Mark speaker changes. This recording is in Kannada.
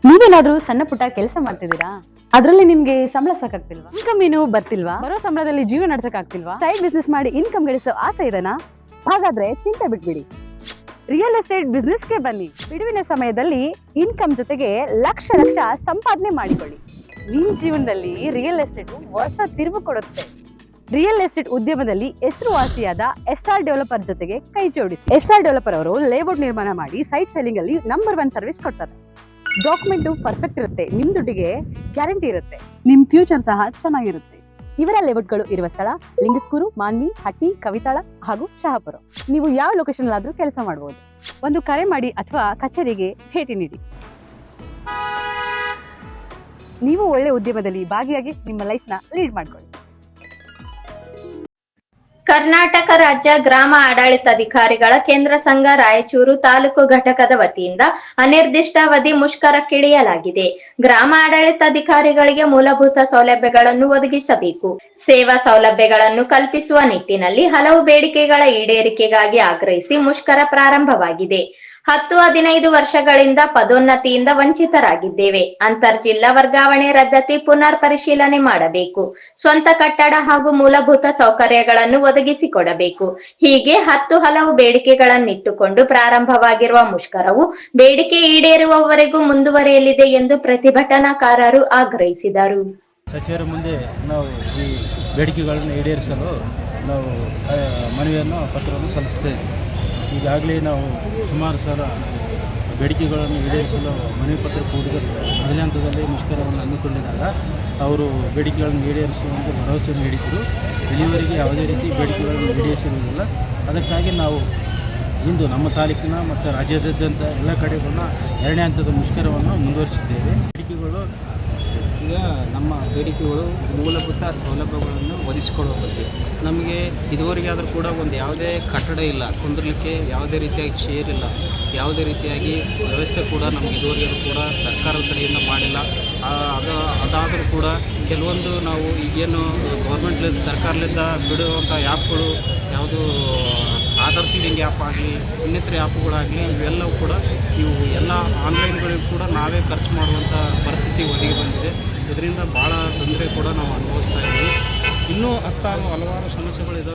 Speaker 1: ನೀವೇನಾದ್ರೂ ಸಣ್ಣ ಪುಟ್ಟ ಕೆಲಸ ಮಾಡ್ತಿದ್ದೀರಾ? ಅದ್ರಲ್ಲಿ ನಿಮ್ಗೆ ಸಂಬಳ ಸಾಕಾಗ್ತಿಲ್ವಾ? ಇನ್ಕಮ್ ಏನು ಬರ್ತಿಲ್ವಾ? ಬರೋ ಸಂಬಳದಲ್ಲಿ ಜೀವನ ನಡ್ಸಕ್ ಆಗ್ತಿಲ್ವಾ? ಸೈಡ್ ಬಿಸ್ನೆಸ್ ಮಾಡಿ ಇನ್ಕಮ್ ಗಳಿಸೋ ಆಸೆ ಇದೆನಾ? ಹಾಗಾದ್ರೆ ಚಿಂತೆ ಬಿಟ್ಬಿಡಿ, ರಿಯಲ್ ಎಸ್ಟೇಟ್ ಬಿಸ್ನೆಸ್ಗೆ ಬನ್ನಿ. ಬಿಡುವಿನ ಸಮಯದಲ್ಲಿ ಇನ್ಕಮ್ ಜೊತೆಗೆ ಲಕ್ಷ ಲಕ್ಷ ಸಂಪಾದನೆ ಮಾಡಿಕೊಳ್ಳಿ. ನಿಮ್ ಜೀವನದಲ್ಲಿ ರಿಯಲ್ ಎಸ್ಟೇಟ್ ಹೊಸ ತಿರುವು ಕೊಡುತ್ತೆ. ರಿಯಲ್ ಎಸ್ಟೇಟ್ ಉದ್ಯಮದಲ್ಲಿ ಹೆಸರುವಾಸಿಯಾದ SR ಡೆವಲಪರ್ ಜೊತೆಗೆ ಕೈ ಜೋಡಿಸಿ. SR ಡೆವಲಪರ್ ಅವರು ಲೇಔಟ್ ನಿರ್ಮಾಣ ಮಾಡಿ ಸೈಟ್ ಸೆಲ್ಲಿಂಗ್ ಅಲ್ಲಿ ನಂಬರ್ 1 ಸರ್ವಿಸ್ ಕೊಡ್ತಾರೆ. ಡಾಕ್ಯುಮೆಂಟ್ ಪರ್ಫೆಕ್ಟ್ ಇರುತ್ತೆ, ನಿಮ್ ದುಡ್ಡಿಗೆ ಗ್ಯಾರಂಟಿ ಇರುತ್ತೆ, ನಿಮ್ ಫ್ಯೂಚರ್ ಸಹ ಚೆನ್ನಾಗಿರುತ್ತೆ. ಇವರ ಲೇಔಟ್ಗಳು ಇರುವ ಸ್ಥಳ ಲಿಂಗಸ್ಕೂರು, ಮಾನ್ವಿ, ಹಟ್ಟಿ, ಕವಿತಾಳ ಹಾಗೂ ಶಹಾಪುರ. ನೀವು ಯಾವ ಲೊಕೇಶನ್ ಆದ್ರೂ ಕೆಲಸ ಮಾಡಬಹುದು. ಒಂದು ಕರೆ ಮಾಡಿ ಅಥವಾ ಕಚೇರಿಗೆ ಭೇಟಿ ನೀಡಿ. ನೀವು ಒಳ್ಳೆ ಉದ್ಯಮದಲ್ಲಿ ಭಾಗಿಯಾಗಿ ನಿಮ್ಮ ಲೈಫ್ ನ ಲೀಡ್ ಮಾಡ್ಕೊಳ್ಳಿ.
Speaker 2: ಕರ್ನಾಟಕ ರಾಜ್ಯ ಗ್ರಾಮ ಆಡಳಿತಾಧಿಕಾರಿಗಳ ಕೇಂದ್ರ ಸಂಘ ರಾಯಚೂರು ತಾಲೂಕು ಘಟಕದ ವತಿಯಿಂದ ಅನಿರ್ದಿಷ್ಟಾವಧಿ ಮುಷ್ಕರಕ್ಕಿಳಿಯಲಾಗಿದೆ. ಗ್ರಾಮ ಆಡಳಿತಾಧಿಕಾರಿಗಳಿಗೆ ಮೂಲಭೂತ ಸೌಲಭ್ಯಗಳನ್ನು ಒದಗಿಸಬೇಕು, ಸೇವಾ ಸೌಲಭ್ಯಗಳನ್ನು ಕಲ್ಪಿಸುವ ನಿಟ್ಟಿನಲ್ಲಿ ಹಲವು ಬೇಡಿಕೆಗಳ ಈಡೇರಿಕೆಗಾಗಿ ಆಗ್ರಹಿಸಿ ಮುಷ್ಕರ ಪ್ರಾರಂಭವಾಗಿದೆ. 10-15 ವರ್ಷಗಳಿಂದ ಪದೋನ್ನತಿಯಿಂದ ವಂಚಿತರಾಗಿದ್ದೇವೆ. ಅಂತರ್ಜಿಲ್ಲಾ ವರ್ಗಾವಣೆ ರದ್ದತಿ ಪುನರ್ ಪರಿಶೀಲನೆ ಮಾಡಬೇಕು. ಸ್ವಂತ ಕಟ್ಟಡ ಹಾಗೂ ಮೂಲಭೂತ ಸೌಕರ್ಯಗಳನ್ನು ಒದಗಿಸಿಕೊಡಬೇಕು. ಹೀಗೆ 10 ಹಲವು ಬೇಡಿಕೆಗಳನ್ನಿಟ್ಟುಕೊಂಡು ಪ್ರಾರಂಭವಾಗಿರುವ ಮುಷ್ಕರವು ಬೇಡಿಕೆ ಈಡೇರುವವರೆಗೂ ಮುಂದುವರಿಯಲಿದೆ ಎಂದು ಪ್ರತಿಭಟನಾಕಾರರು ಆಗ್ರಹಿಸಿದರು.
Speaker 3: ಸಚಿವರ ಮುಂದೆ ನಾವು ಈ ಬೇಡಿಕೆಗಳನ್ನು ಈಡೇರಿಸಲು ನಾವು ಮನವಿಯನ್ನು ಪತ್ರವನ್ನು ಸಲ್ಲಿಸುತ್ತೇವೆ. ಈಗಾಗಲೇ ನಾವು ಸುಮಾರು ಸಲ ಬೇಡಿಕೆಗಳನ್ನು ಈಡೇರಿಸಲು ಮನವಿ ಪತ್ರ ಕೂಡಿದ ಮೊದಲನೇ ಹಂತದಲ್ಲಿ ಮುಷ್ಕರವನ್ನು ಹಮ್ಮಿಕೊಂಡಿದ್ದಾಗ ಅವರು ಬೇಡಿಕೆಗಳನ್ನು ಈಡೇರಿಸುವಂತೆ ಭರವಸೆ ನೀಡಿದ್ದರು. ಇಲ್ಲಿವರೆಗೆ ಯಾವುದೇ ರೀತಿ ಬೇಡಿಕೆಗಳನ್ನು ಈಡೇರಿಸಿರುವುದಿಲ್ಲ. ಅದಕ್ಕಾಗಿ ನಾವು ಇಂದು ನಮ್ಮ ತಾಲೂಕಿನ ಮತ್ತು ರಾಜ್ಯಾದ್ಯಂತ ಎಲ್ಲ ಕಡೆಗಳನ್ನ 2ನೇ ಹಂತದ ಮುಷ್ಕರವನ್ನು ಮುಂದುವರಿಸಿದ್ದೇವೆ.
Speaker 4: ಈಗ ನಮ್ಮ ಬೇಡಿಕೆಗಳು ಮೂಲಭೂತ ಸೌಲಭ್ಯಗಳನ್ನು ಒದಗಿಸಿಕೊಳ್ಳುವ ಬಗ್ಗೆ ನಮಗೆ ಇದುವರೆಗೆ ಆದರೂ ಕೂಡ ಒಂದು ಯಾವುದೇ ಕಟ್ಟಡ ಇಲ್ಲ, ಕುಂದಿರಲಿಕ್ಕೆ ಯಾವುದೇ ರೀತಿಯಾಗಿ ಚೇರ್ ಇಲ್ಲ, ಯಾವುದೇ ರೀತಿಯಾಗಿ ವ್ಯವಸ್ಥೆ ಕೂಡ ನಮಗೆ ಇದುವರೆಗೂ ಕೂಡ ಸರ್ಕಾರದ ಕಡೆಯಿಂದ ಮಾಡಿಲ್ಲ. ಅದಾದರೂ ಕೂಡ ಕೆಲವೊಂದು ನಾವು ಈಗೇನು ಗೌರ್ಮೆಂಟ್ಲಿಂದ ಸರ್ಕಾರದಿಂದ ಬಿಡುವಂಥ ಆ್ಯಪ್ಗಳು ಯಾವುದು ಆಧಾರ್ ಸೀಡಿಂಗ್ ಆ್ಯಪ್ ಆಗಲಿ ಇನ್ನಿತರ ಆ್ಯಪ್ಗಳಾಗಲಿ ಇವೆಲ್ಲವೂ ಕೂಡ ಇವು ಎಲ್ಲ ಆನ್ಲೈನ್ಗಳಿಗೂ ಕೂಡ ನಾವೇ ಖರ್ಚು ಮಾಡುವಂಥ ಪರಿಸ್ಥಿತಿ ಒದಗಿ ಬಂದಿದೆ. ಇದರಿಂದ ಭಾಳ ತೊಂದರೆ ಕೂಡ ನಾವು ಅನುಭವಿಸ್ತಾ ಇದ್ದೀವಿ. ಇನ್ನೂ ಹಲವಾರು ಸಮಸ್ಯೆಗಳಿದ್ದಾವೆ.